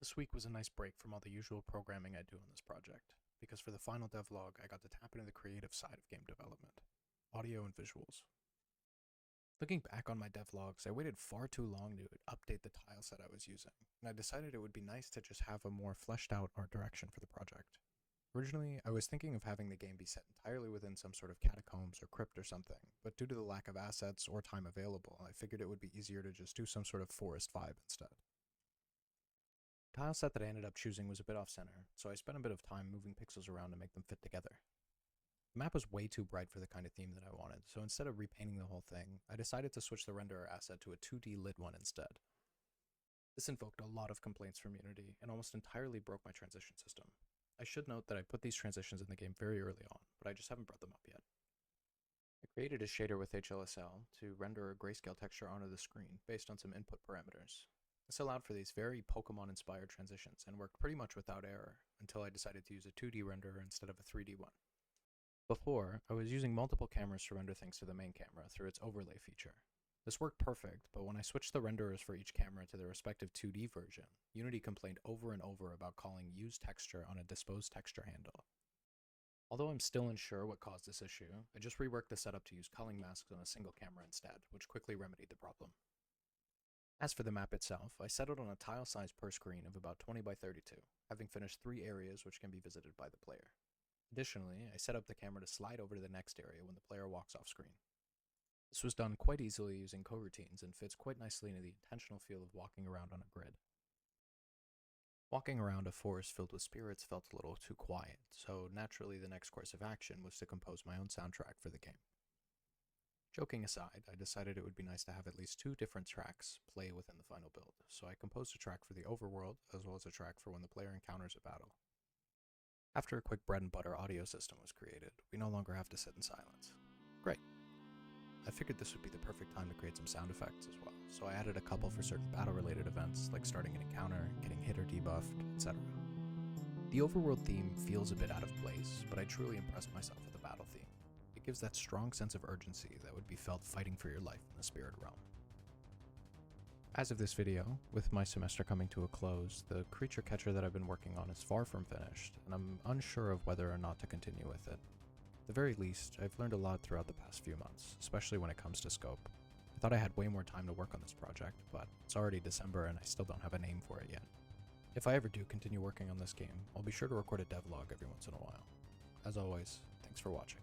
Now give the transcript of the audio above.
This week was a nice break from all the usual programming I do on this project, because for the final devlog, I got to tap into the creative side of game development, audio and visuals. Looking back on my devlogs, I waited far too long to update the tile set I was using, and I decided it would be nice to just have a more fleshed out art direction for the project. Originally, I was thinking of having the game be set entirely within some sort of catacombs or crypt or something, but due to the lack of assets or time available, I figured it would be easier to just do some sort of forest vibe instead. The tile set that I ended up choosing was a bit off-center, so I spent a bit of time moving pixels around to make them fit together. The map was way too bright for the kind of theme that I wanted, so instead of repainting the whole thing, I decided to switch the renderer asset to a 2D lit one instead. This invoked a lot of complaints from Unity, and almost entirely broke my transition system. I should note that I put these transitions in the game very early on, but I just haven't brought them up yet. I created a shader with HLSL to render a grayscale texture onto the screen based on some input parameters. This allowed for these very Pokemon-inspired transitions and worked pretty much without error until I decided to use a 2D renderer instead of a 3D one. Before, I was using multiple cameras to render things to the main camera through its overlay feature. This worked perfect, but when I switched the renderers for each camera to their respective 2D version, Unity complained over and over about calling use texture on a disposed texture handle. Although I'm still unsure what caused this issue, I just reworked the setup to use culling masks on a single camera instead, which quickly remedied the problem. As for the map itself, I settled on a tile size per screen of about 20 by 32, having finished 3 areas which can be visited by the player. Additionally, I set up the camera to slide over to the next area when the player walks off screen. This was done quite easily using coroutines and fits quite nicely into the intentional feel of walking around on a grid. Walking around a forest filled with spirits felt a little too quiet, so naturally the next course of action was to compose my own soundtrack for the game. Joking aside, I decided it would be nice to have at least 2 different tracks play within the final build, so I composed a track for the overworld as well as a track for when the player encounters a battle. After a quick bread and butter audio system was created, we no longer have to sit in silence. Great. I figured this would be the perfect time to create some sound effects as well, so I added a couple for certain battle-related events like starting an encounter, getting hit or debuffed, etc. The overworld theme feels a bit out of place, but I truly impressed myself with the battle theme. It gives that strong sense of urgency that would be felt fighting for your life in the spirit realm. As of this video, with my semester coming to a close, the creature catcher that I've been working on is far from finished, and I'm unsure of whether or not to continue with it. At the very least, I've learned a lot throughout the past few months, especially when it comes to scope. I thought I had way more time to work on this project, but it's already December and I still don't have a name for it yet. If I ever do continue working on this game, I'll be sure to record a devlog every once in a while. As always, thanks for watching.